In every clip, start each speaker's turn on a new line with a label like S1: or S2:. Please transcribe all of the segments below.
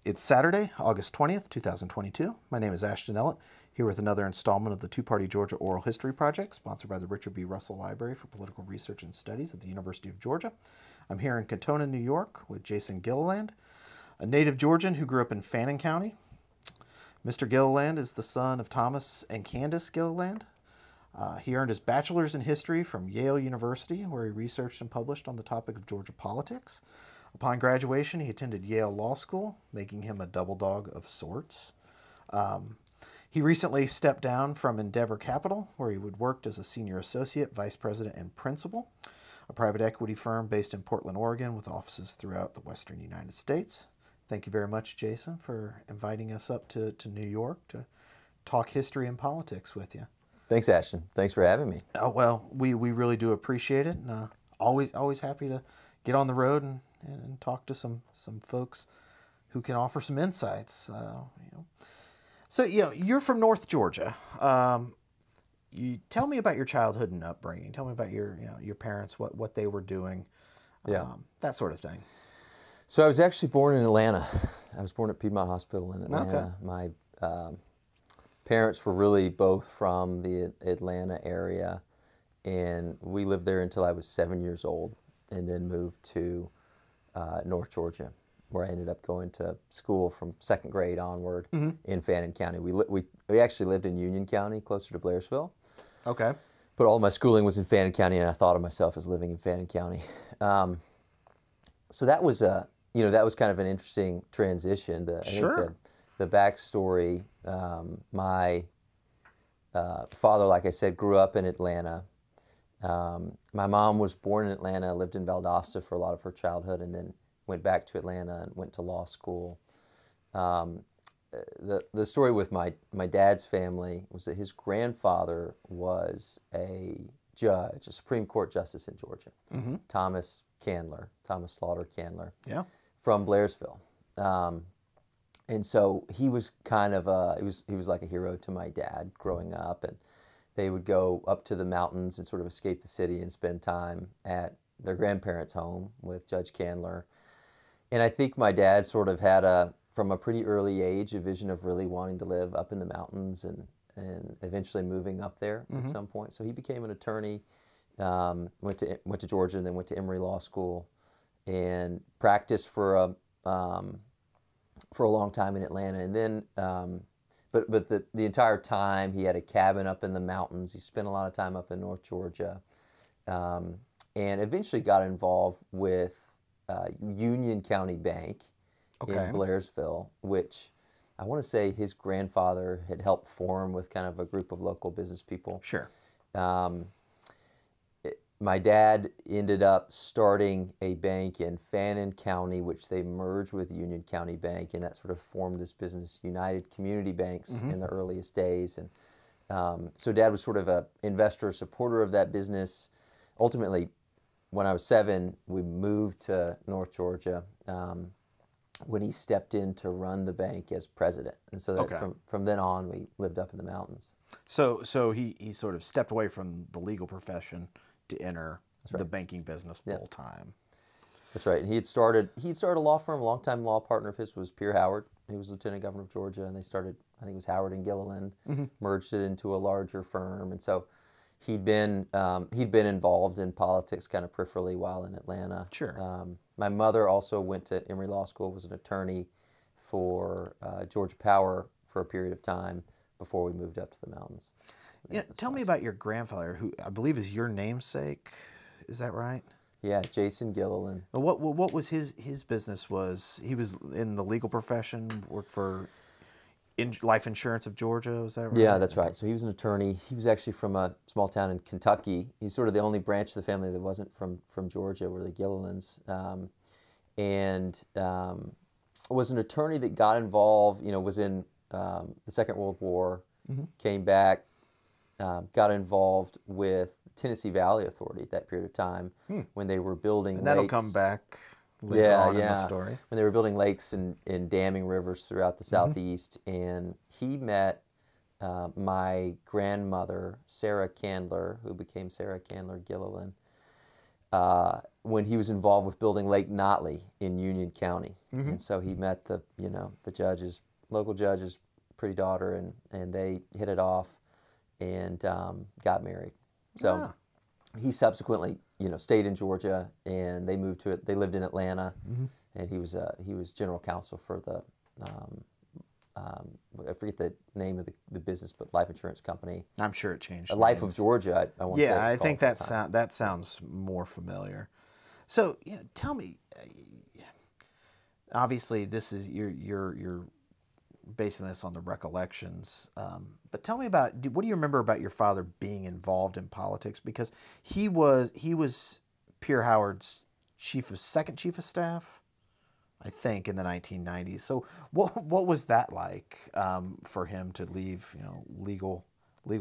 S1: It's Saturday, August 20th, 2022. My name is Ashton Ellett, here with another installment of the Two-Party Georgia Oral History Project, sponsored by the Richard B. Russell Library for Political Research and Studies at the University of Georgia. I'm here in Katonah, New York, with Jason Gilliland, a native Georgian who grew up in Fannin County. Mr. Gilliland is the son of Thomas and Candace Gilliland. He earned his bachelor's in history from Yale University, where he researched and published on the topic of Georgia politics. Upon graduation, he attended Yale Law School, making him a double dog of sorts. He recently stepped down from Endeavor Capital, where he would worked as a senior associate, vice president, and principal, a private equity firm based in Portland, Oregon, with offices throughout the western United States. Thank you very much, Jason, for inviting us up to New York to talk history and politics with you.
S2: Thanks, Ashton. Thanks for having me.
S1: Oh, well, we really do appreciate it, and always happy to get on the road and talk to some folks who can offer some insights. So you're from North Georgia. You tell me about your childhood and upbringing. Tell me about your parents, what they were doing, that sort of thing.
S2: So I was actually born in Atlanta. I was born at Piedmont Hospital in Atlanta. Okay. My parents were really both from the Atlanta area, and we lived there until I was 7 years old, and then moved to North Georgia, where I ended up going to school from second grade onward in Fannin County. We actually lived in Union County, closer to Blairsville.
S1: Okay.
S2: But all my schooling was in Fannin County, and I thought of myself as living in Fannin County. So that was that was kind of an interesting transition. I think the backstory. My father, like I said, grew up in Atlanta. My mom was born in Atlanta, lived in Valdosta for a lot of her childhood, and then went back to Atlanta and went to law school. The story with my dad's family was that his grandfather was a judge, a Supreme Court justice in Georgia, Thomas Slaughter Candler, from Blairsville. And so he was kind of he was like a hero to my dad growing up, and they would go up to the mountains and sort of escape the city and spend time at their grandparents' home with Judge Candler. And I think my dad sort of had from a pretty early age, a vision of really wanting to live up in the mountains and eventually moving up there at some point. So he became an attorney, went to Georgia, and then went to Emory Law School, and practiced for a long time in Atlanta. And then, but the entire time he had a cabin up in the mountains. He spent a lot of time up in North Georgia, and eventually got involved with Union County Bank in Blairsville, which I want to say his grandfather had helped form with kind of a group of local business people.
S1: Sure.
S2: My dad ended up starting a bank in Fannin County, which they merged with Union County Bank, and that sort of formed this business, United Community Banks, in the earliest days. And so Dad was sort of an investor, supporter of that business. Ultimately, when I was 7, we moved to North Georgia when he stepped in to run the bank as president. And so that from then on, we lived up in the mountains.
S1: So he sort of stepped away from the legal profession to enter the banking business full time.
S2: That's right. And he had started a law firm. A longtime law partner of his was Pierre Howard. He was Lieutenant Governor of Georgia, and they started, I think it was Howard and Gilliland, merged it into a larger firm. And so he'd been involved in politics kind of peripherally while in Atlanta.
S1: Sure.
S2: My mother also went to Emory Law School, was an attorney for Georgia Power for a period of time before we moved up to the mountains. So
S1: tell me about your grandfather, who I believe is your namesake. Is that right?
S2: Yeah, Jason Gilliland.
S1: What was his business? He was in the legal profession, worked for Life Insurance of Georgia, was that right?
S2: Yeah, that's right. So he was an attorney. He was actually from a small town in Kentucky. He's sort of the only branch of the family that wasn't from Georgia, were the Gillilands. And was an attorney that got involved, was in the Second World War, came back, got involved with Tennessee Valley Authority at that period of time when they were building lakes.
S1: That'll come back later on in the story.
S2: When they were building lakes and damming rivers throughout the Southeast. And he met my grandmother, Sarah Candler, who became Sarah Candler Gilliland, when he was involved with building Lake Notley in Union County. And so he met the local judge's pretty daughter, and they hit it off and got married. So he subsequently, stayed in Georgia, and they moved to it. They lived in Atlanta, and he was general counsel for the I forget the name of the business, but life insurance company.
S1: I'm sure it changed.
S2: Life of Georgia, I want to say.
S1: Yeah, I think that sounds more familiar. So, tell me. Obviously, this is you're basing this on the recollections, but tell me about what do you remember about your father being involved in politics? Because he was Pierre Howard's second chief of staff, I think, in the 1990s. So what was that like for him to leave legal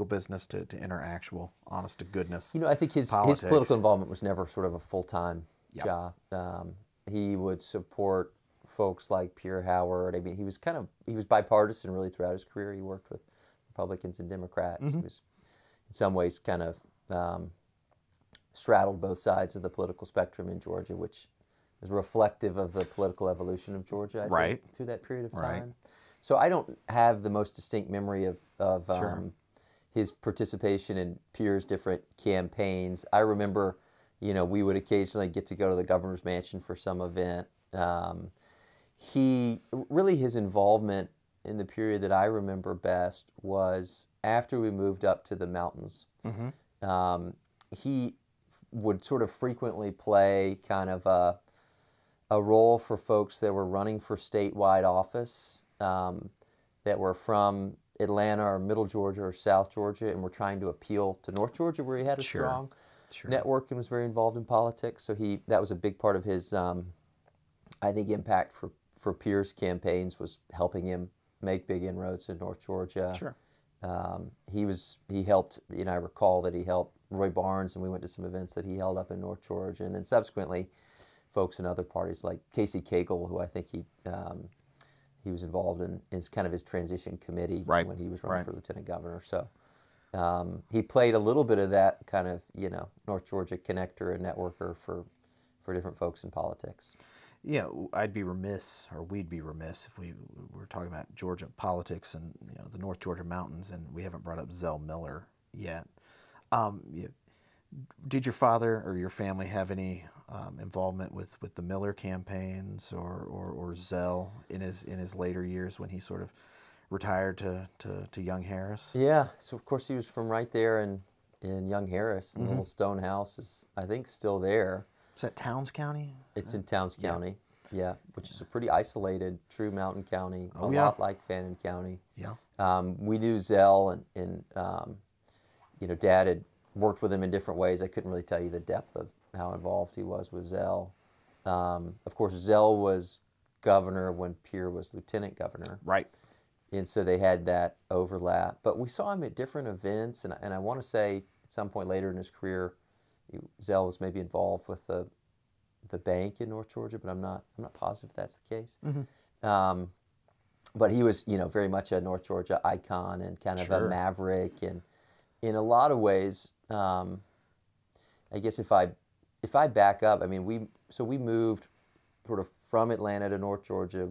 S1: business to enter actual honest to goodness?
S2: I think his political involvement was never sort of a full-time job. He would support folks like Pierre Howard. I mean, he was bipartisan really throughout his career. He worked with Republicans and Democrats. He was in some ways kind of straddled both sides of the political spectrum in Georgia, which is reflective of the political evolution of Georgia, I think, through that period of time. So I don't have the most distinct memory of his participation in Pierre's different campaigns. I remember, we would occasionally get to go to the governor's mansion for some event. His involvement in the period that I remember best was after we moved up to the mountains. He would sort of frequently play kind of a role for folks that were running for statewide office that were from Atlanta or Middle Georgia or South Georgia and were trying to appeal to North Georgia, where he had a strong network and was very involved in politics. So that was a big part of his, I think, impact for Pierre's campaigns, was helping him make big inroads in North Georgia. He helped, I recall that he helped Roy Barnes, and we went to some events that he held up in North Georgia, and then subsequently folks in other parties like Casey Cagle, who I think he was involved in kind of his transition committee when he was running for lieutenant governor. So he played a little bit of that kind of North Georgia connector and networker for different folks in politics.
S1: I'd be remiss, or we'd be remiss, if we were talking about Georgia politics and the North Georgia mountains, and we haven't brought up Zell Miller yet. Did your father or your family have any involvement with the Miller campaigns or Zell in his later years when he sort of retired to Young Harris?
S2: Yeah, so of course he was from right there in Young Harris. The little stone house is, I think, still there.
S1: Is that Towns County?
S2: It's in Towns County, which is a pretty isolated, true mountain county, a lot like Fannin County. We knew Zell, and Dad had worked with him in different ways. I couldn't really tell you the depth of how involved he was with Zell. Of course, Zell was governor when Pierre was lieutenant governor. And so they had that overlap. But we saw him at different events, and I want to say at some point later in his career, Zell was maybe involved with the bank in North Georgia, but I'm not positive if that's the case. But he was, very much a North Georgia icon and kind of a maverick, and in a lot of ways, I guess if I back up, I mean, we moved sort of from Atlanta to North Georgia.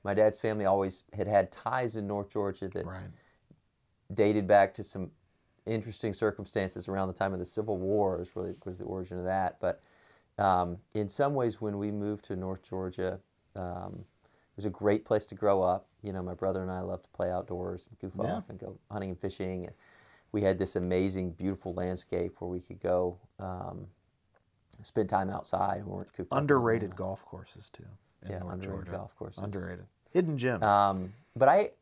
S2: My dad's family always had ties in North Georgia that dated back to some interesting circumstances around the time of the Civil War. Was the origin of that. But in some ways, when we moved to North Georgia, it was a great place to grow up. My brother and I loved to play outdoors and goof off and go hunting and fishing. And we had this amazing, beautiful landscape where we could go spend time outside and weren't cooped up.
S1: Underrated golf courses too.
S2: Underrated
S1: Georgia.
S2: Golf courses.
S1: Underrated. Hidden gems.
S2: But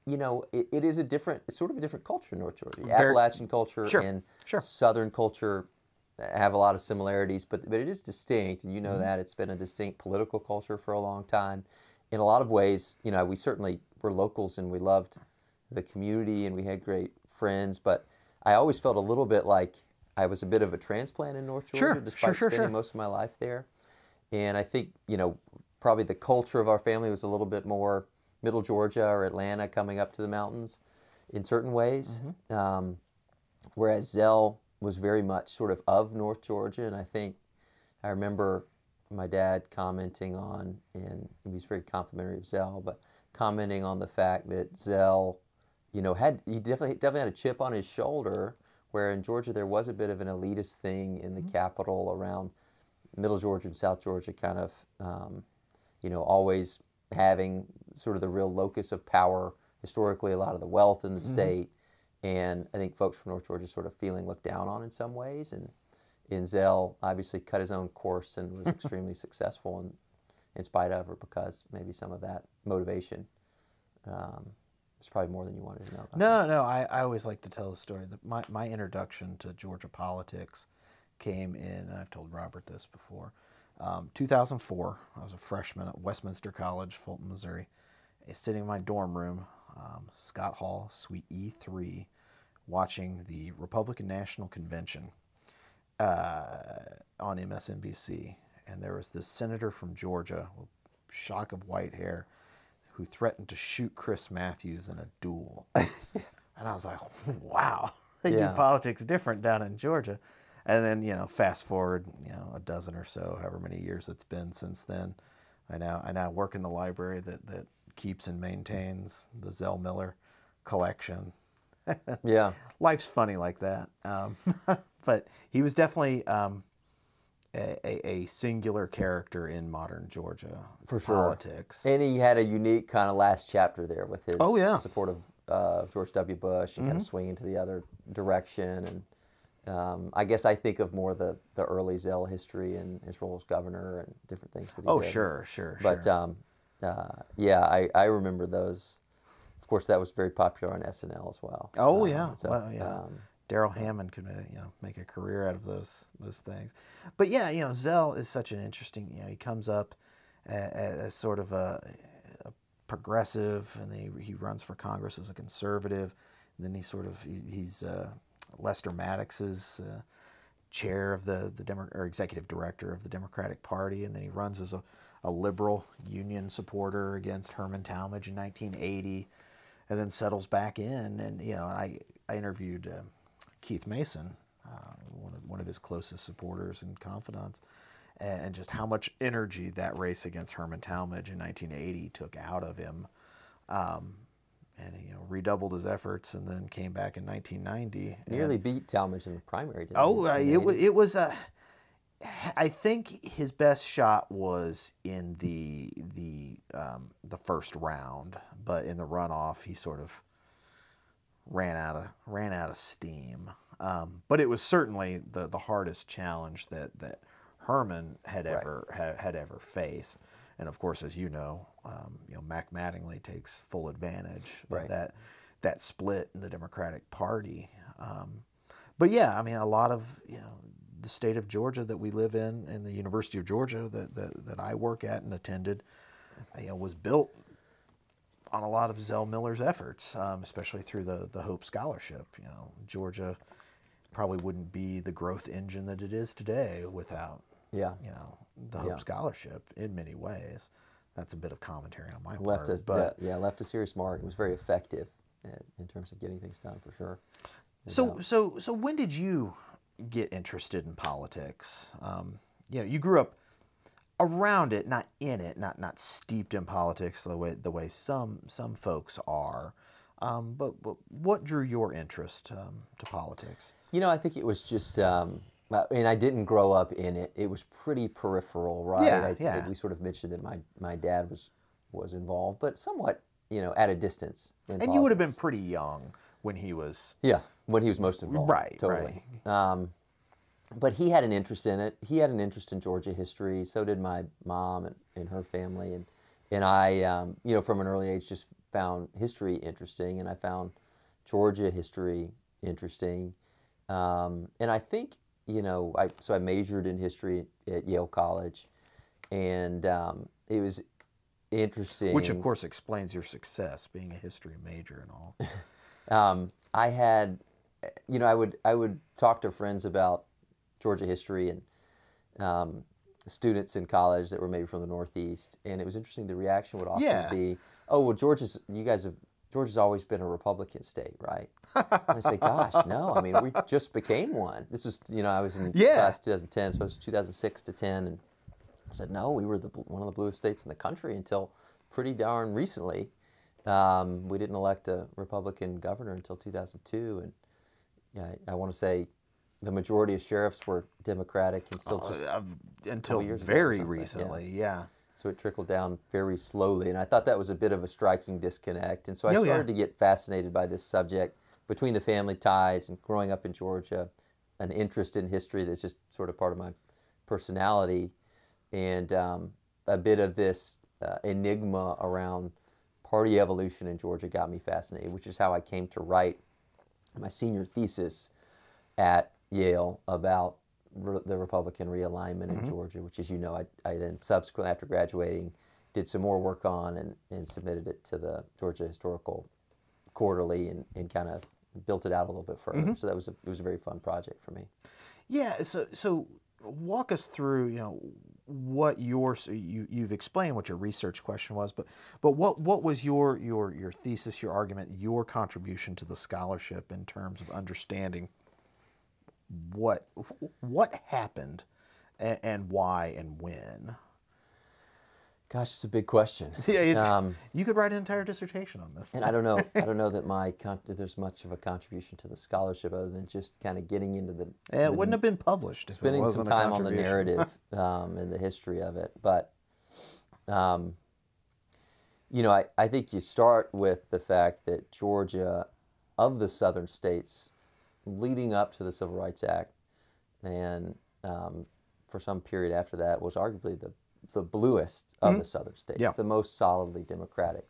S2: it's sort of a different culture in North Georgia. Appalachian culture and Southern culture have a lot of similarities, but it is distinct, and that it's been a distinct political culture for a long time. In a lot of ways, we certainly were locals and we loved the community and we had great friends, but I always felt a little bit like I was a bit of a transplant in North Georgia, despite spending most of my life there. And I think, probably the culture of our family was a little bit more Middle Georgia or Atlanta coming up to the mountains in certain ways, whereas Zell was very much sort of North Georgia, and I think I remember my dad commenting on, and he was very complimentary of Zell, but commenting on the fact that Zell, he definitely had a chip on his shoulder, where in Georgia there was a bit of an elitist thing in the capital around Middle Georgia and South Georgia, kind of, always having sort of the real locus of power, historically a lot of the wealth in the state, and I think folks from North Georgia sort of feeling looked down on in some ways, and Zell obviously cut his own course and was extremely successful in spite of, or because maybe some of that motivation was probably more than you wanted to know about.
S1: No, I always like to tell the story that my introduction to Georgia politics came in, and I've told Robert this before, 2004. I was a freshman at Westminster College, Fulton, Missouri, sitting in my dorm room, Scott Hall, Suite E3, watching the Republican National Convention on MSNBC, and there was this senator from Georgia with shock of white hair who threatened to shoot Chris Matthews in a duel. And I was like, wow, they do politics different down in Georgia. And then, fast forward, a dozen or so, however many years it's been since then. I now work in the library that keeps and maintains the Zell Miller collection.
S2: Yeah.
S1: Life's funny like that. But he was definitely a singular character in modern Georgia politics.
S2: And he had a unique kind of last chapter there with his support of George W. Bush and kind of swinging to the other direction. And I guess I think of more the early Zell history and his role as governor and different things that he did.
S1: Oh, sure.
S2: But I remember those. Of course, that was very popular on SNL as well.
S1: Oh, yeah. Daryl Hammond could make a career out of those things. But Zell is such an interesting, he comes up as sort of a progressive, and then he runs for Congress as a conservative, and then he's Lester Maddox's chair of the executive director of the Democratic Party, and then he runs as a liberal union supporter against Herman Talmadge in 1980, and then settles back in. And I interviewed Keith Mason, one of his closest supporters and confidants, and just how much energy that race against Herman Talmadge in 1980 took out of him, and he redoubled his efforts, and then came back in 1990.
S2: Nearly beat Talmadge in the primary, didn't
S1: he? It was I think his best shot was in the first round, but in the runoff he sort of ran out of steam. But it was certainly the hardest challenge that Herman had ever faced. And of course, as Mac Mattingly takes full advantage of that split in the Democratic Party. But a lot of the state of Georgia that we live in, and the University of Georgia that I work at and attended, was built on a lot of Zell Miller's efforts, especially through the Hope Scholarship. Georgia probably wouldn't be the growth engine that it is today without the Hope Scholarship in many ways. That's a bit of commentary on my part.
S2: Left a serious mark. It was very effective in terms of getting things done, for sure.
S1: So when did you get interested in politics? You grew up around it, not in it, not steeped in politics the way some folks are. But what drew your interest to politics?
S2: I think it was just, and I didn't grow up in it. It was pretty peripheral, right? We sort of mentioned that my dad was involved, but somewhat, at a distance. And politics.
S1: You would have been pretty young when he was...
S2: Yeah, when he was most involved.
S1: Right,
S2: totally. Right. But he had an interest in it. He had an interest in Georgia history. So did my mom and her family. And I, from an early age, just found history interesting, and I found Georgia history interesting. And I think, I majored in history at Yale College, and it was interesting.
S1: Which, of course, explains your success, being a history major and all.
S2: I had, I would talk to friends about Georgia history and students in college that were maybe from the Northeast, and it was interesting. The reaction would often be, "Oh, well, you guys have Georgia's always been a Republican state, right? And I say, gosh, no. I mean, we just became one. This was, I was in class 2010, so it was 2006 to 10, and I said, no, we were one of the bluest states in the country until pretty darn recently. We didn't elect a Republican governor until 2002, and I want to say the majority of sheriffs were Democratic, and still just
S1: until very recently, yeah.
S2: So it trickled down very slowly, and I thought that was a bit of a striking disconnect. And so I started to get fascinated by this subject between the family ties and growing up in Georgia, an interest in history that's just sort of part of my personality, and a bit of this enigma around party evolution in Georgia got me fascinated, which is how I came to write my senior thesis at Yale about the Republican realignment in Georgia, which, as you know, I then subsequently, after graduating, did some more work on and submitted it to the Georgia Historical Quarterly and kind of built it out a little bit further. So it was a very fun project for me.
S1: Yeah. So walk us through, what you've explained what your research question was, but what was your thesis, your argument, your contribution to the scholarship in terms of understanding what happened and why and when?
S2: Gosh, it's a big question.
S1: You could write an entire dissertation on this.
S2: And I don't know that there's much of a contribution to the scholarship other than just kind of getting into the.
S1: It wouldn't have been published if
S2: spending
S1: it wasn't
S2: some time
S1: a
S2: on the narrative and the history of it. But, I think you start with the fact that Georgia, of the southern states, leading up to the Civil Rights Act, and for some period after that, was arguably the bluest of the southern states, the most solidly Democratic.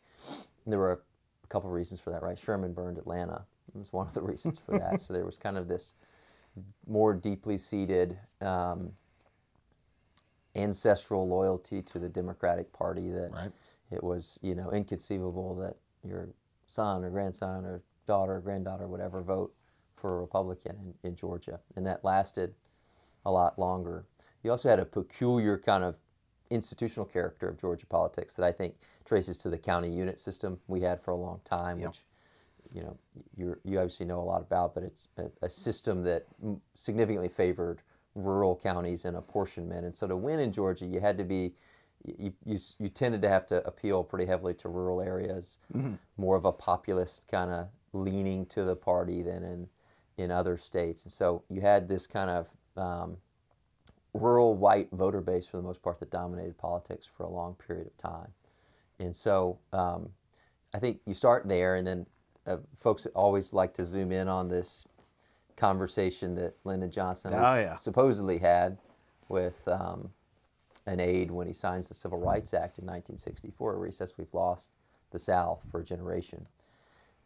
S2: And there were a couple of reasons for that, right? Sherman burned Atlanta. It was one of the reasons for that. So there was kind of this more deeply seated ancestral loyalty to the Democratic Party that it was, inconceivable that your son or grandson or daughter or granddaughter would ever vote for a Republican in Georgia. And that lasted a lot longer. You also had a peculiar kind of institutional character of Georgia politics that I think traces to the county unit system we had for a long time, which you obviously know a lot about, but it's a system that significantly favored rural counties and apportionment. And so to win in Georgia, you had to be, you tended to have to appeal pretty heavily to rural areas, more of a populist kind of leaning to the party than in other states. And so you had this kind of rural white voter base, for the most part, that dominated politics for a long period of time. And so I think you start there, and then folks always like to zoom in on this conversation that Lyndon Johnson supposedly had with an aide when he signs the Civil Rights Act in 1964, where he says we've lost the South for a generation.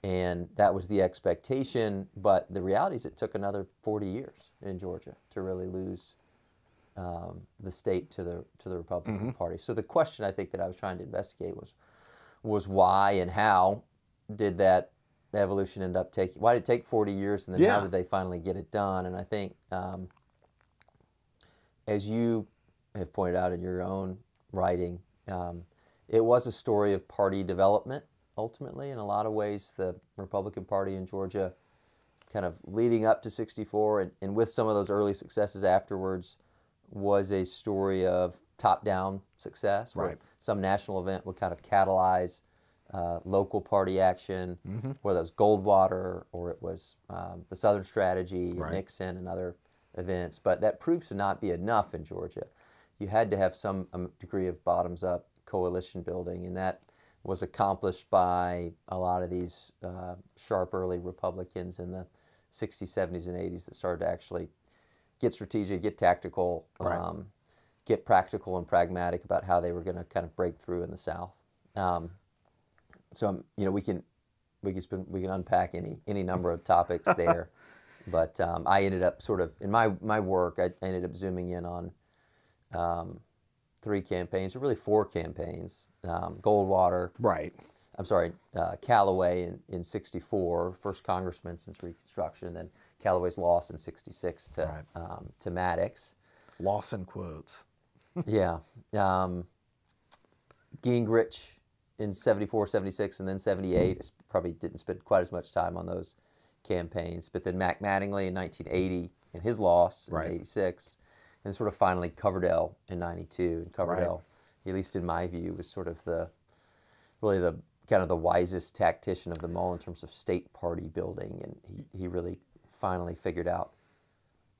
S2: And that was the expectation, but the reality is it took another 40 years in Georgia to really lose the state to the Republican Party. So the question I think that I was trying to investigate was why and how did that evolution end up taking, why did it take 40 years, and then how did they finally get it done? And I think, as you have pointed out in your own writing, it was a story of party development, ultimately. In a lot of ways, the Republican Party in Georgia, kind of leading up to 64 and with some of those early successes afterwards, was a story of top-down success, where some national event would kind of catalyze local party action, whether it was Goldwater or it was the Southern Strategy, Nixon, and other events. But that proved to not be enough in Georgia. You had to have some degree of bottoms-up coalition building, and that was accomplished by a lot of these sharp early Republicans in the 60s, 70s, and 80s that started to actually get strategic, get tactical, get practical and pragmatic about how they were going to kind of break through in the South. So we can unpack any number of topics there, but I ended up sort of in my work I ended up zooming in on 3 campaigns, or really 4 campaigns. Goldwater, Callaway in 64, first congressman since Reconstruction, and then Callaway's loss in 66 to Maddox.
S1: Loss in quotes.
S2: Gingrich in 74, 76, and then 78. Probably didn't spend quite as much time on those campaigns. But then Mac Mattingly in 1980 and his loss in 86, and sort of finally Coverdell in 92. And Coverdell, at least in my view, was sort of really the kind of the wisest tactician of them all in terms of state party building, and he really finally figured out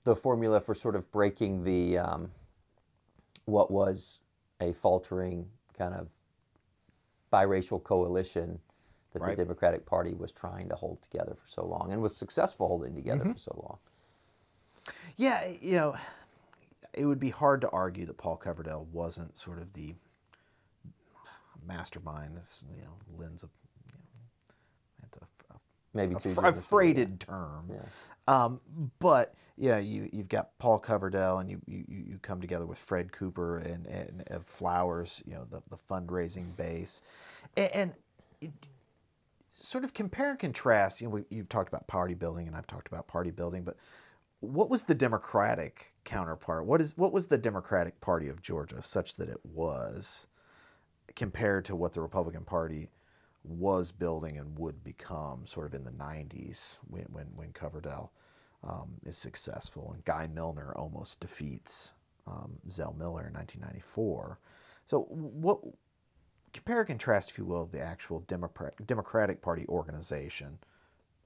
S2: the formula for sort of breaking the what was a faltering kind of biracial coalition that the Democratic Party was trying to hold together for so long, and was successful holding together for so long.
S1: Yeah, you know, it would be hard to argue that Paul Coverdell wasn't sort of the mastermind. As you know, Lynn's
S2: maybe
S1: a freighted term.
S2: Yeah.
S1: But you know, you've got Paul Coverdell, and you come together with Fred Cooper and Flowers. You know, the fundraising base, and sort of compare and contrast. You know, you've talked about party building, and I've talked about party building, but what was the Democratic counterpart? What was the Democratic Party of Georgia such that it was, compared to what the Republican Party was building and would become sort of in the 90s when Coverdell is successful and Guy Milner almost defeats Zell Miller in 1994. So what, compare and contrast, if you will, the actual Democratic Party organization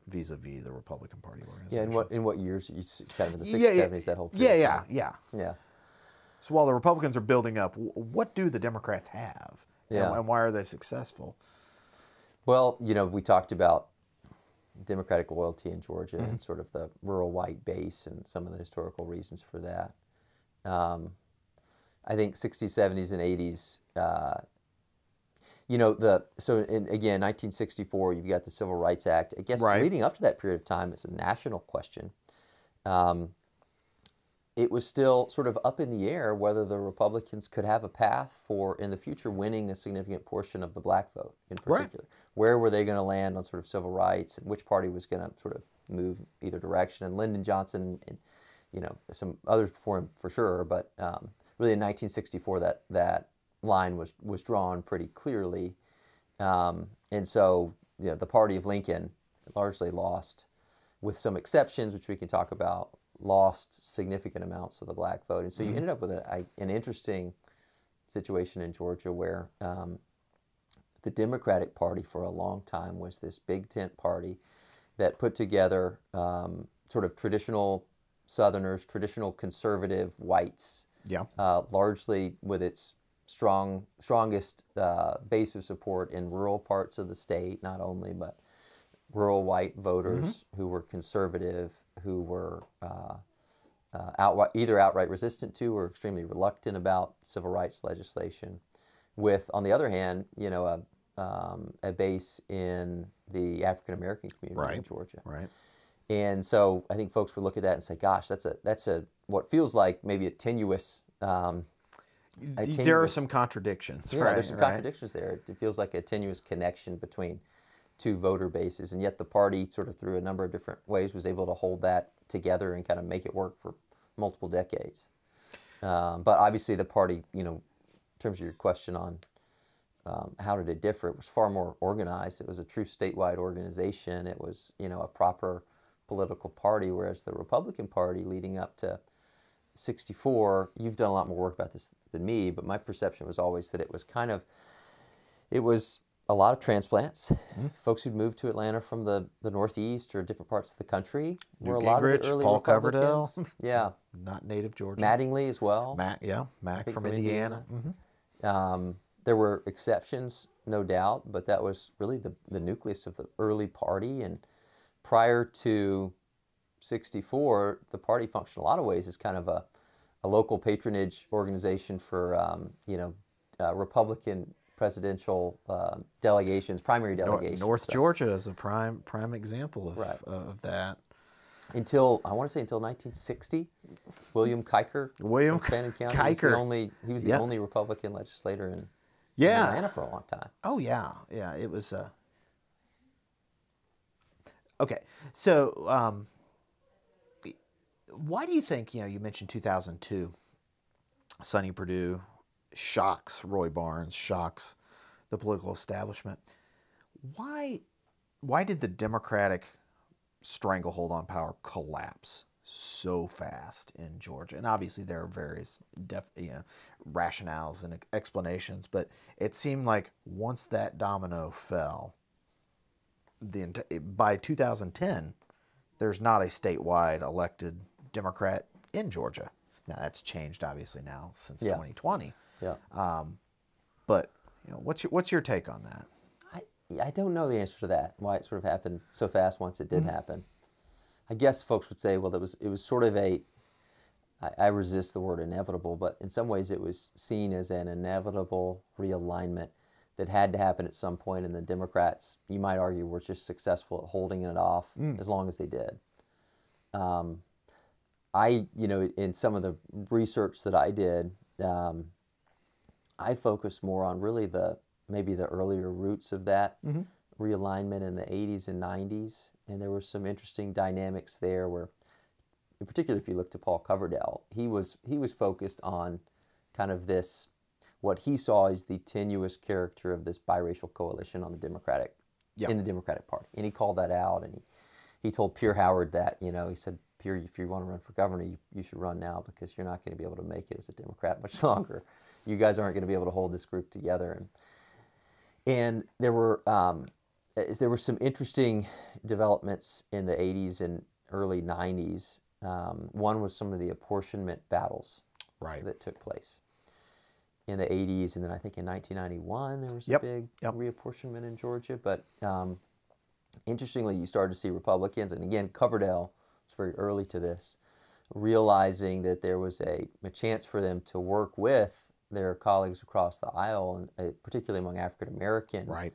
S1: vis-a-vis the Republican Party organization.
S2: Yeah, in what years? Kind of in the 60s, 70s, that whole period.
S1: Yeah.
S2: Yeah.
S1: So while the Republicans are building up, what do the Democrats have?
S2: Yeah.
S1: And why are they successful?
S2: Well, you know, we talked about Democratic loyalty in Georgia and sort of the rural white base and some of the historical reasons for that. I think 60s, 70s, and 80s, you know, again, 1964, you've got the Civil Rights Act. I guess leading up to that period of time, it's a national question. It was still sort of up in the air whether the Republicans could have a path for, in the future, winning a significant portion of the black vote in particular. Where were they going to land on sort of civil rights, and which party was going to sort of move either direction? And Lyndon Johnson, and, you know, some others before him for sure, but really in 1964 that line was drawn pretty clearly. And so, you know, the party of Lincoln largely lost, with some exceptions, which we can talk about, lost significant amounts of the black vote. And so you ended up with an interesting situation in Georgia where the Democratic Party for a long time was this big tent party that put together sort of traditional Southerners, traditional conservative whites, largely with its strongest base of support in rural parts of the state, not only, but rural white voters who were conservative, who were either outright resistant to or extremely reluctant about civil rights legislation, with, on the other hand, you know, a base in the African American community in Georgia. And so I think folks would look at that and say, "Gosh, that's a what feels like maybe a tenuous."
S1: There are some contradictions.
S2: Yeah, there's some contradictions there. It feels like a tenuous connection between two voter bases, and yet the party, sort of through a number of different ways, was able to hold that together and kind of make it work for multiple decades. But obviously the party, you know, in terms of your question on how did it differ, it was far more organized. It was a true statewide organization. It was, you know, a proper political party, whereas the Republican Party leading up to 64, you've done a lot more work about this than me, but my perception was always that it was a lot of transplants, folks who'd moved to Atlanta from the Northeast or different parts of the country. Were a lot of the early
S1: Paul
S2: Republicans.
S1: Coverdell.
S2: Yeah.
S1: Not native Georgians.
S2: Mattingly as well.
S1: Mac from Indiana.
S2: There were exceptions, no doubt, but that was really the nucleus of the early party. And prior to 64, the party functioned in a lot of ways as kind of a local patronage organization for, you know, Republican presidential delegations, primary delegations.
S1: North Georgia is a prime example of that.
S2: Until, I want to say until 1960, William Kiker of Fannin County. He was the only Republican legislator in Atlanta for a long time.
S1: Oh, yeah. Yeah, it was... Okay, so why do you think, you know, you mentioned 2002, Sonny Perdue shocks Roy Barnes, shocks the political establishment. Why did the Democratic stranglehold on power collapse so fast in Georgia? And obviously there are various rationales and explanations, but it seemed like once that domino fell, by 2010, there's not a statewide elected Democrat in Georgia. Now that's changed obviously now since 2020.
S2: Yeah.
S1: But what's your take on that?
S2: I don't know the answer to that. Why it sort of happened so fast once it did happen. I guess folks would say, well, it was sort of I resist the word inevitable, but in some ways it was seen as an inevitable realignment that had to happen at some point, and the Democrats, you might argue, were just successful at holding it off as long as they did. In some of the research that I did, I focused more on really maybe the earlier roots of that realignment in the 80s and 90s, and there were some interesting dynamics there where, in particular, if you look to Paul Coverdell, he was focused on kind of this, what he saw as the tenuous character of this biracial coalition on the Democratic, in the Democratic Party, and he called that out, and he told Pierre Howard that, he said, Pierre, if you want to run for governor, you should run now because you're not going to be able to make it as a Democrat much longer. You guys aren't going to be able to hold this group together. And there were some interesting developments in the 80s and early 90s. One was some of the apportionment battles that took place in the 80s, and then I think in 1991 there was a big reapportionment in Georgia. But interestingly, you started to see Republicans, and again, Coverdell was very early to this, realizing that there was a chance for them to work with their colleagues across the aisle, and particularly among African American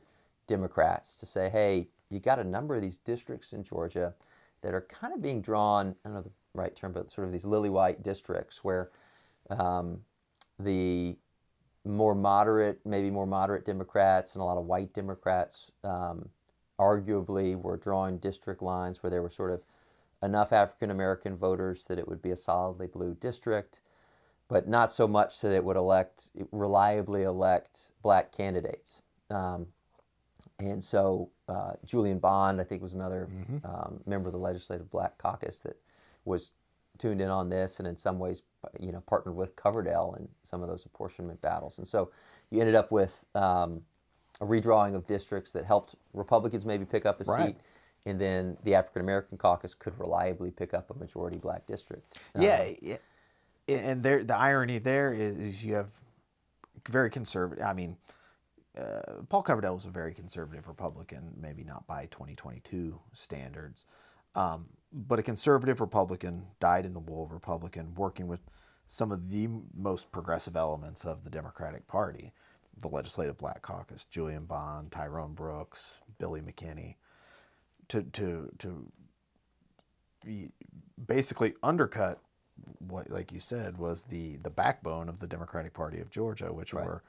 S2: Democrats, to say, hey, you got a number of these districts in Georgia that are kind of being drawn, I don't know the right term, but sort of these lily-white districts where the maybe more moderate Democrats and a lot of white Democrats arguably were drawing district lines where there were sort of enough African American voters that it would be a solidly blue district, but not so much that it would reliably elect black candidates. And so Julian Bond, I think, was another member of the Legislative Black Caucus that was tuned in on this, and in some ways, partnered with Coverdell in some of those apportionment battles. And so you ended up with a redrawing of districts that helped Republicans maybe pick up a seat, and then the African American caucus could reliably pick up a majority black district.
S1: And the irony there is you have very conservative. I mean, Paul Coverdell was a very conservative Republican, maybe not by 2022 standards, but a conservative Republican, dyed-in-the-wool Republican, working with some of the most progressive elements of the Democratic Party, the Legislative Black Caucus, Julian Bond, Tyrone Brooks, Billy McKinney, to basically undercut what, like you said, was the backbone of the Democratic Party of Georgia, which were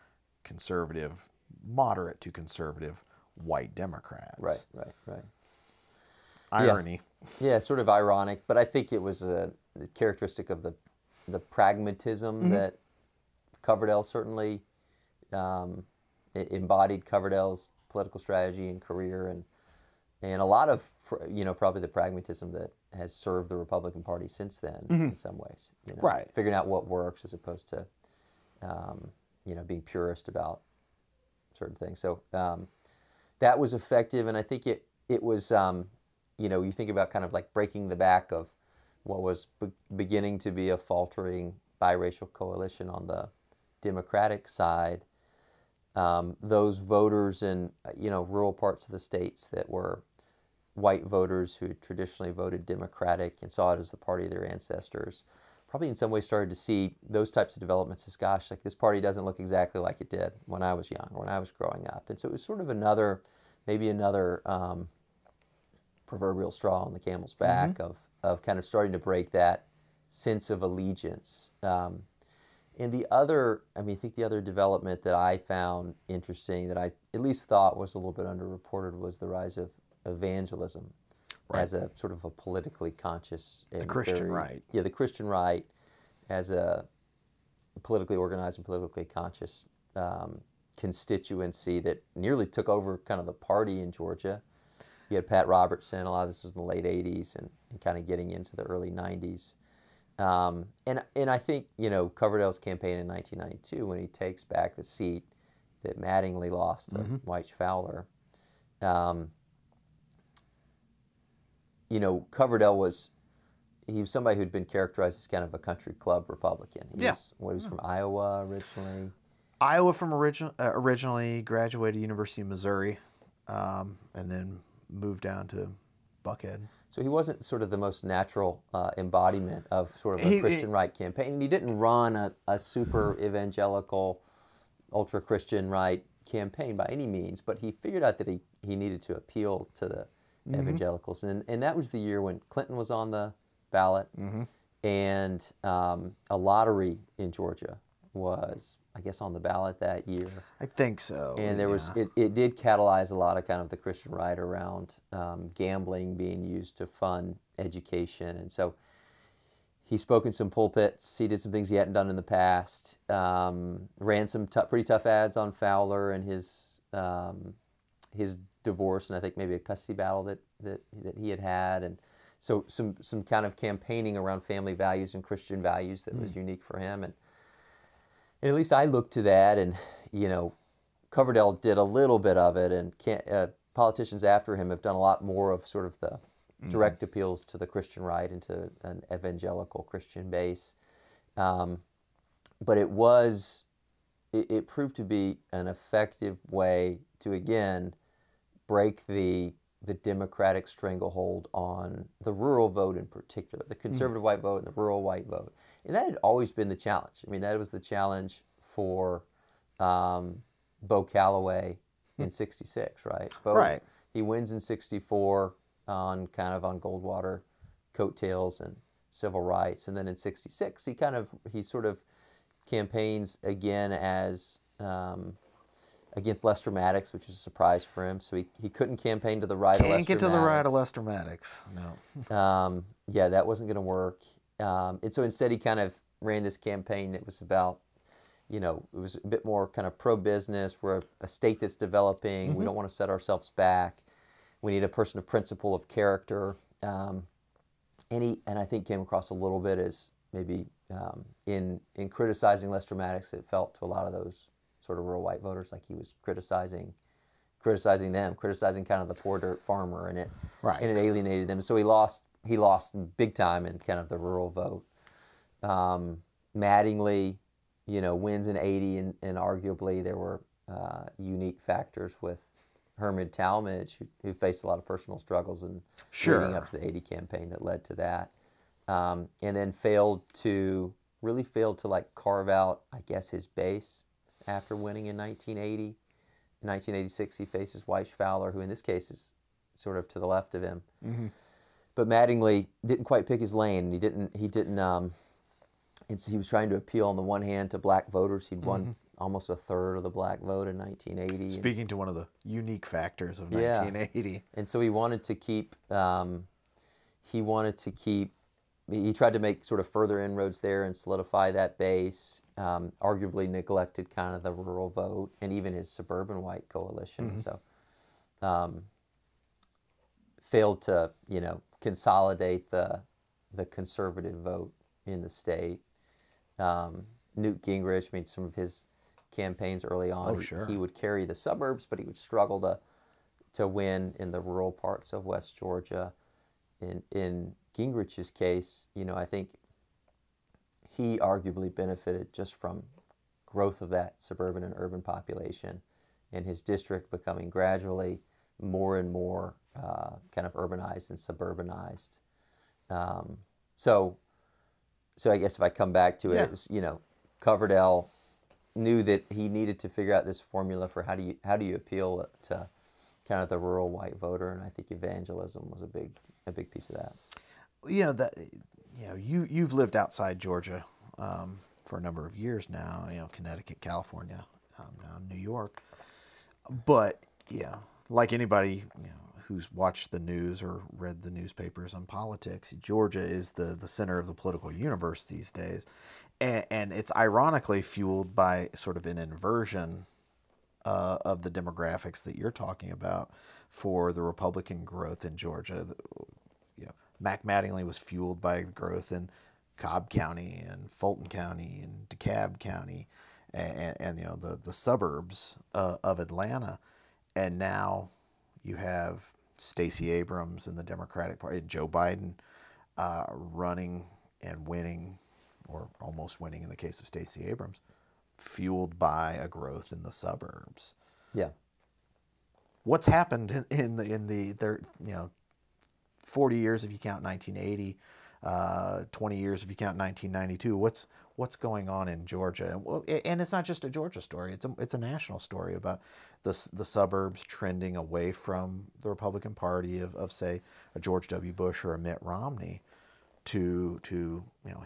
S1: conservative, moderate to conservative white Democrats. Right. Irony.
S2: Yeah, sort of ironic, but I think it was a characteristic of the pragmatism that Coverdell certainly embodied Coverdell's political strategy and career, and a lot of probably the pragmatism that has served the Republican Party since then in some ways. Figuring out what works as opposed to being purist about certain things. So that was effective, and I think it was you think about kind of like breaking the back of what was beginning to be a faltering biracial coalition on the Democratic side. Those voters in rural parts of the states that were white voters who traditionally voted Democratic and saw it as the party of their ancestors, probably in some ways started to see those types of developments as, gosh, like this party doesn't look exactly like it did when I was young or when I was growing up. And so it was sort of maybe another proverbial straw on the camel's back of kind of starting to break that sense of allegiance. And I think the other development that I found interesting that I at least thought was a little bit underreported was the rise of evangelism as a sort of a politically conscious...
S1: The Christian right.
S2: Yeah, the Christian right as a politically organized and politically conscious constituency that nearly took over kind of the party in Georgia. You had Pat Robertson. A lot of this was in the late 80s and kind of getting into the early 90s. And I think, you know, Coverdale's campaign in 1992, when he takes back the seat that Mattingly lost to Wyche Fowler, you know, Coverdale was somebody who'd been characterized as kind of a country club Republican. He was from Iowa originally.
S1: Iowa from originally, graduated University of Missouri, and then moved down to Buckhead.
S2: So he wasn't sort of the most natural embodiment of sort of a Christian right campaign. And he didn't run a super evangelical, ultra-Christian right campaign by any means, but he figured out that he needed to appeal to the evangelicals. And that was the year when Clinton was on the ballot, and a lottery in Georgia was, I guess, on the ballot that year.
S1: I think so.
S2: And there was it did catalyze a lot of kind of the Christian right around gambling being used to fund education. And so he spoke in some pulpits. He did some things he hadn't done in the past. Ran some pretty tough ads on Fowler and his divorce, and I think maybe a custody battle that he had. And so some kind of campaigning around family values and Christian values that was unique for him. And at least I looked to that, and, you know, Coverdale did a little bit of it, and politicians after him have done a lot more of sort of the direct appeals to the Christian right and to an evangelical Christian base. But it proved to be an effective way to, again, break the Democratic stranglehold on the rural vote in particular, the conservative white vote and the rural white vote. And that had always been the challenge. I mean, that was the challenge for Bo Calloway in 66, right?
S1: Right.
S2: He wins in 64 on Goldwater coattails and civil rights. And then in 66, he sort of campaigns again as against Lester Maddox, which was a surprise for him. So he couldn't campaign to the right of Lester Maddox.
S1: Can't get to the right of Lester Maddox, no.
S2: Yeah, that wasn't going to work. And so instead he kind of ran this campaign that was about, you know, it was a bit more kind of pro-business. We're a state that's developing. We don't want to set ourselves back. We need a person of principle, of character. And I think came across a little bit as maybe in criticizing Lester Maddox, it felt to a lot of those sort of rural white voters like he was criticizing them, criticizing kind of the poor dirt farmer, and it alienated them. So he lost big time in kind of the rural vote. Mattingly, you know, wins in 80, and arguably there were unique factors with Hermod Talmadge, who faced a lot of personal struggles and leading up to the 80 campaign that led to that, and then failed to like carve out, I guess, his base after winning in 1980. In 1986, he faces Wyche Fowler, who in this case is sort of to the left of him. But Mattingly didn't quite pick his lane. He didn't. And so he was trying to appeal on the one hand to black voters. He'd won almost a third of the black vote in 1980.
S1: Speaking to one of the unique factors of 1980.
S2: And so he wanted to keep. He tried to make sort of further inroads there and solidify that base. Arguably neglected kind of the rural vote and even his suburban white coalition. So failed to, you know, consolidate the conservative vote in the state. Newt Gingrich, I mean, some of his campaigns early on, he would carry the suburbs, but he would struggle to win in the rural parts of West Georgia. In Gingrich's case, you know, I think he arguably benefited just from growth of that suburban and urban population, and his district becoming gradually more and more kind of urbanized and suburbanized. So I guess if I come back to it, it was, you know, Coverdale knew that he needed to figure out this formula for how do you appeal to kind of the rural white voter, and I think evangelism was a big piece of that.
S1: You've lived outside Georgia for a number of years now. You know, Connecticut, California, now New York. But like anybody who's watched the news or read the newspapers on politics, Georgia is the center of the political universe these days, and it's ironically fueled by sort of an inversion of the demographics that you're talking about for the Republican growth in Georgia. Mac Mattingly was fueled by growth in Cobb County and Fulton County and DeKalb County and the suburbs of Atlanta. And now you have Stacey Abrams and the Democratic Party, Joe Biden running and winning, or almost winning in the case of Stacey Abrams, fueled by a growth in the suburbs.
S2: Yeah. What's
S1: happened in the 40 years if you count 1980, 20 years if you count 1992. What's going on in Georgia? And it's not just a Georgia story. It's a national story about the suburbs trending away from the Republican Party of say a George W. Bush or a Mitt Romney to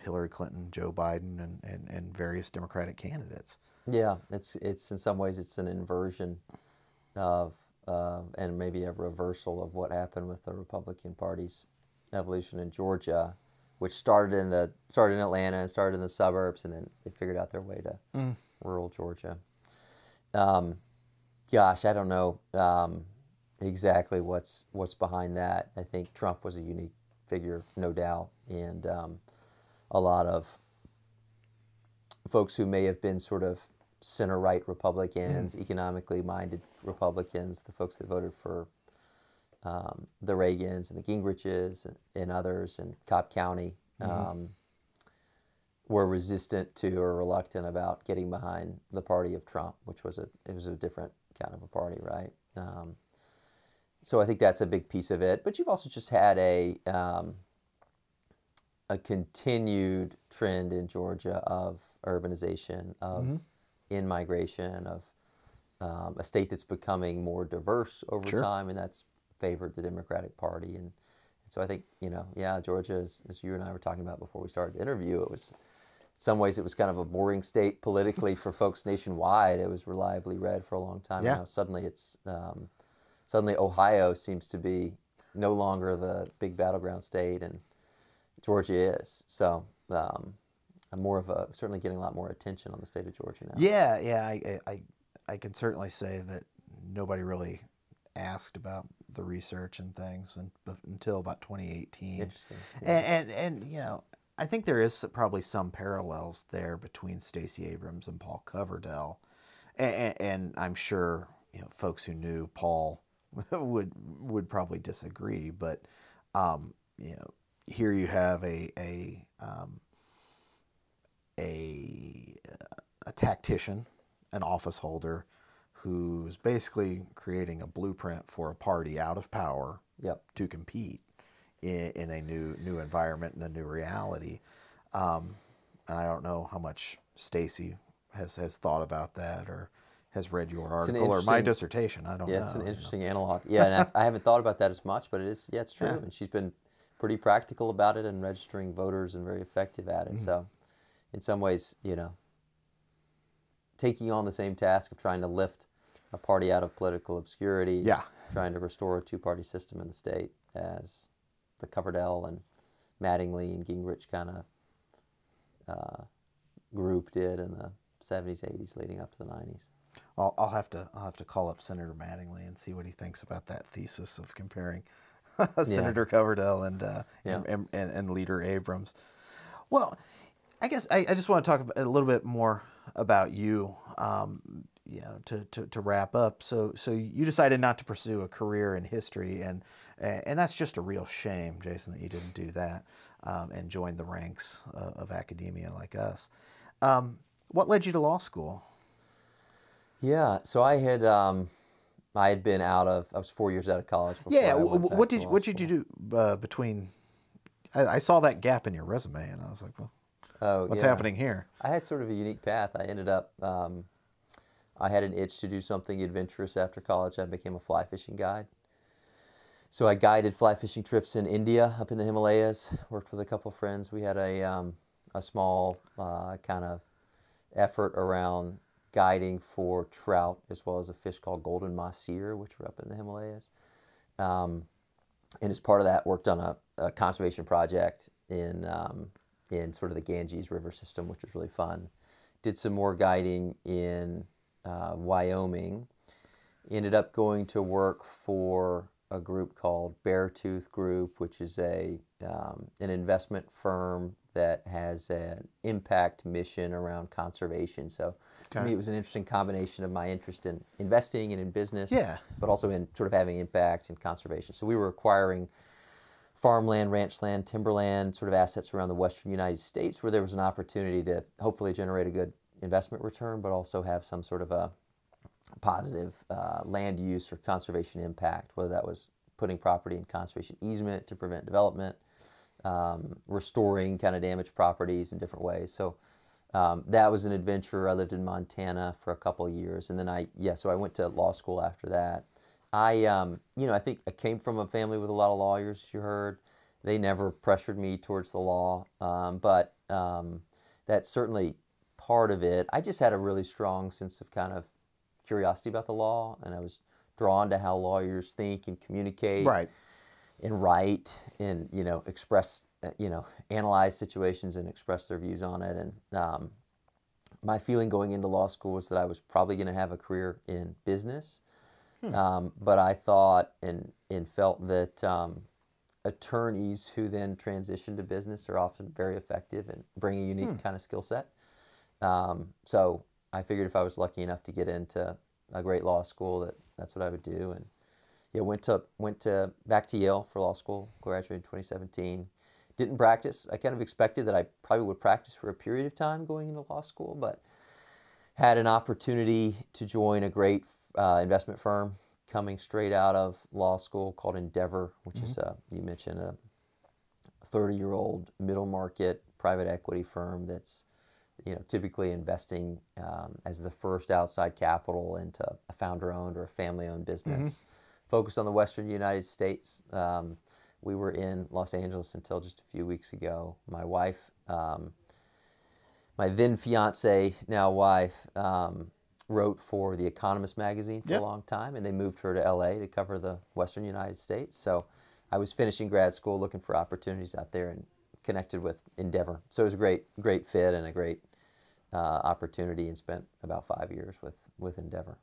S1: Hillary Clinton, Joe Biden, and various Democratic candidates.
S2: Yeah, it's in some ways it's an inversion of and maybe a reversal of what happened with the Republican Party's evolution in Georgia, which started in Atlanta and started in the suburbs, and then they figured out their way to rural Georgia. Gosh, I don't know exactly what's behind that. I think Trump was a unique figure, no doubt, and a lot of folks who may have been sort of center-right Republicans, economically minded Republicans, the folks that voted for the Reagans and the Gingriches and others in Cobb County were resistant to or reluctant about getting behind the party of Trump, which was a different kind of a party, right? So I think that's a big piece of it. But you've also just had a continued trend in Georgia of urbanization, of in-migration, of a state that's becoming more diverse over time, and that's favored the Democratic Party. And so I think, Georgia, as you and I were talking about before we started the interview, it was, in some ways, it was kind of a boring state politically for folks nationwide. It was reliably red for a long time.
S1: Yeah.
S2: Now suddenly Ohio seems to be no longer the big battleground state, and Georgia is. So I'm certainly getting a lot more attention on the state of Georgia now.
S1: Yeah. I can certainly say that nobody really asked about the research and things until about 2018.
S2: Interesting.
S1: Yeah. And I think there is probably some parallels there between Stacey Abrams and Paul Coverdell, and I'm sure folks who knew Paul would probably disagree, but here you have a tactician, an office holder, who's basically creating a blueprint for a party out of power to compete in a new environment and a new reality. And I don't know how much Stacey has thought about that or has read your article or my dissertation. I don't know.
S2: Yeah, it's an interesting analog. Yeah, and I haven't thought about that as much, but it's true. And she's been pretty practical about it and registering voters and very effective at it. So in some ways, taking on the same task of trying to lift a party out of political obscurity, trying to restore a two-party system in the state, as the Coverdell and Mattingly and Gingrich kind of group did in the 70s, 80s, leading up to the 90s.
S1: I'll have to call up Senator Mattingly and see what he thinks about that thesis of comparing Senator Coverdell and Leader Abrams. Well, I guess I just want to talk a little bit more about you, to wrap up. So you decided not to pursue a career in history, and that's just a real shame, Jason, that you didn't do that and join the ranks of academia like us. What led you to law school?
S2: Yeah, so I had been I was 4 years out of college before.
S1: Yeah, what did you do between? I saw that gap in your resume, and I was like, well, what's happening here?
S2: I had sort of a unique path. I ended up, I had an itch to do something adventurous after college. I became a fly fishing guide. So I guided fly fishing trips in India, up in the Himalayas, worked with a couple of friends. We had a small kind of effort around guiding for trout, as well as a fish called golden mahseer, which were up in the Himalayas. And as part of that, worked on a conservation project in sort of the Ganges River system, which was really fun. Did some more guiding in Wyoming. Ended up going to work for a group called Beartooth Group, which is an investment firm that has an impact mission around conservation. So to me, it was an interesting combination of my interest in investing and in business, but also in sort of having impact and conservation. So we were acquiring farmland, ranch land, timberland, sort of assets around the western United States where there was an opportunity to hopefully generate a good investment return, but also have some sort of a positive land use or conservation impact, whether that was putting property in conservation easement to prevent development, restoring kind of damaged properties in different ways. So that was an adventure. I lived in Montana for a couple of years, and then so I went to law school after that. I think I came from a family with a lot of lawyers, you heard. They never pressured me towards the law, but that's certainly part of it. I just had a really strong sense of kind of curiosity about the law, and I was drawn to how lawyers think and communicate and write and, express, analyze situations and express their views on it. And my feeling going into law school was that I was probably going to have a career in business. But I thought and felt that attorneys who then transition to business are often very effective and bring a unique kind of skill set. So I figured if I was lucky enough to get into a great law school, that's what I would do. And went back to Yale for law school, graduated in 2017. Didn't practice. I kind of expected that I probably would practice for a period of time going into law school, but had an opportunity to join a great investment firm coming straight out of law school called Endeavor, which is, you mentioned, a 30-year-old middle market private equity firm that's typically investing as the first outside capital into a founder-owned or a family-owned business, focused on the western United States. We were in Los Angeles until just a few weeks ago. My wife, my then fiance, now wife, wrote for The Economist magazine for a long time, and they moved her to LA to cover the western United States. So I was finishing grad school, looking for opportunities out there, and connected with Endeavor. So it was a great fit and a great opportunity, and spent about 5 years with Endeavor.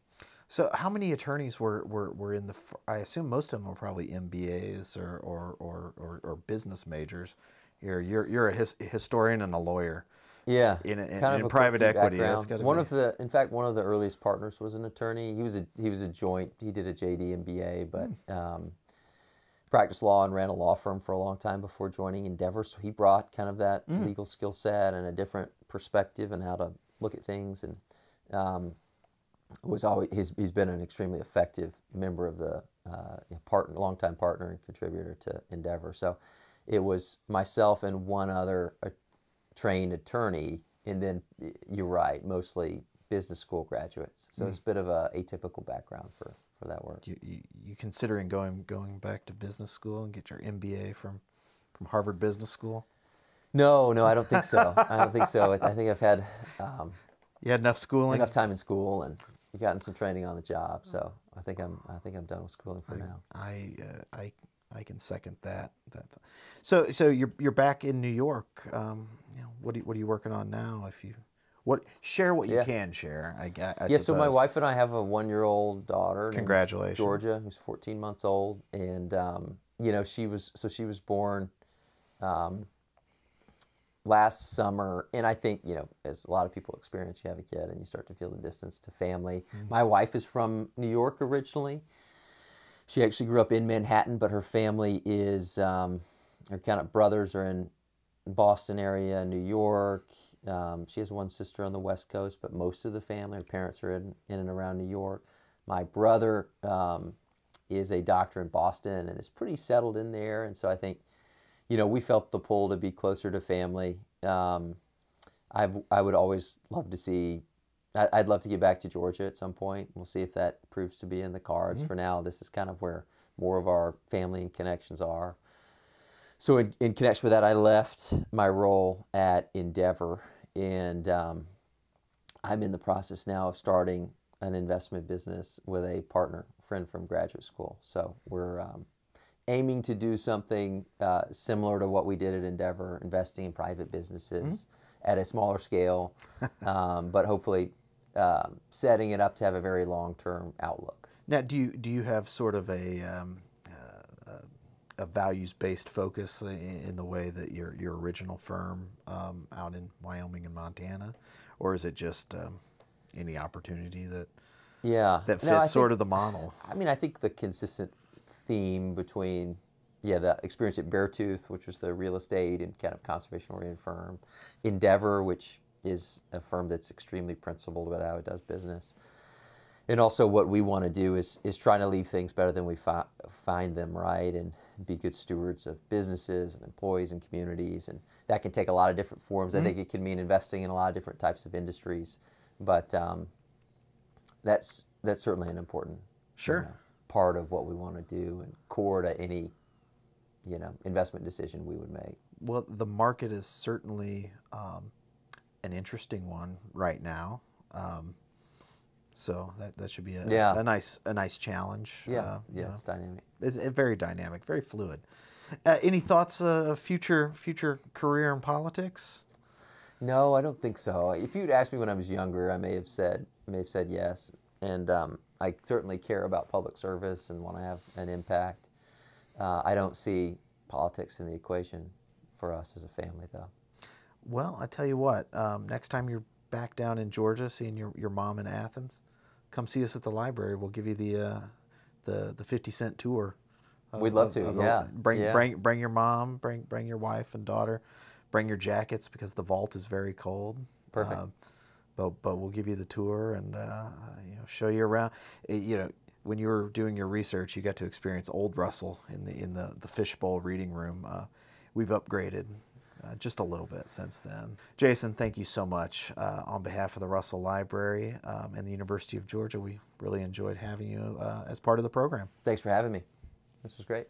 S1: So how many attorneys were in the? I assume most of them were probably MBAs or business majors. You're a historian and a lawyer.
S2: Yeah,
S1: in private equity.
S2: In fact, one of the earliest partners was an attorney. He was a joint. He did a JD MBA, but practiced law and ran a law firm for a long time before joining Endeavor. So he brought kind of that legal skill set and a different perspective and how to look at things. And he's been an extremely effective member of the longtime partner and contributor to Endeavor. So it was myself and one other trained attorney, and then you're right, mostly business school graduates. So it's a bit of a atypical background for that work.
S1: You considering going back to business school and get your MBA from Harvard Business School?
S2: No, I don't think so. I don't think so. I think I've had
S1: you had enough schooling,
S2: enough time in school, and gotten some training on the job. So I think I'm done with schooling for now.
S1: I can second that. So you're back in New York. What are you working on now? Share what you can share. I suppose.
S2: So my wife and I have a 1-year-old daughter.
S1: Congratulations,
S2: Georgia, who's 14 months old, and she was born last summer. And I think as a lot of people experience, you have a kid and you start to feel the distance to family. My wife is from New York originally. She actually grew up in Manhattan, but her family is, her kind of brothers are in Boston area, New York. She has one sister on the West Coast, but most of the family, her parents are in and around New York. My brother is a doctor in Boston and is pretty settled in there. And so I think, we felt the pull to be closer to family. I would always love to see, I'd love to get back to Georgia at some point. We'll see if that proves to be in the cards. For now, this is kind of where more of our family and connections are. So in connection with that, I left my role at Endeavor, and I'm in the process now of starting an investment business with a friend from graduate school. So we're aiming to do something similar to what we did at Endeavor, investing in private businesses at a smaller scale, but hopefully setting it up to have a very long-term outlook.
S1: Now, do you have sort of a values-based focus in the way that your original firm out in Wyoming and Montana, or is it just any opportunity that fits sort of the model?
S2: I mean, I think the consistent theme between the experience at Beartooth, which was the real estate and kind of conservation-oriented firm, Endeavor, which is a firm that's extremely principled about how it does business. And also what we want to do is trying to leave things better than we find them, right? And be good stewards of businesses and employees and communities. And that can take a lot of different forms. I think it can mean investing in a lot of different types of industries. But that's certainly an important part of what we want to do and core to any investment decision we would make.
S1: Well, the market is certainly an interesting one right now. So that should be a nice challenge.
S2: Yeah, it's dynamic.
S1: It's very dynamic, very fluid. Any thoughts of future career in politics?
S2: No, I don't think so. If you'd asked me when I was younger, I may have said yes. And I certainly care about public service and want to have an impact. I don't see politics in the equation for us as a family, though.
S1: Well, I tell you what, next time you're back down in Georgia, seeing your mom in Athens, come see us at the library. We'll give you the 50-cent tour.
S2: We'd love to.
S1: Bring your mom, bring your wife and daughter, bring your jackets because the vault is very cold.
S2: Perfect.
S1: But we'll give you the tour and show you around. When you were doing your research, you got to experience Old Russell in the fishbowl reading room. We've upgraded just a little bit since then. Jason, thank you so much. On behalf of the Russell Library and the University of Georgia, we really enjoyed having you as part of the program.
S2: Thanks for having me. This was great.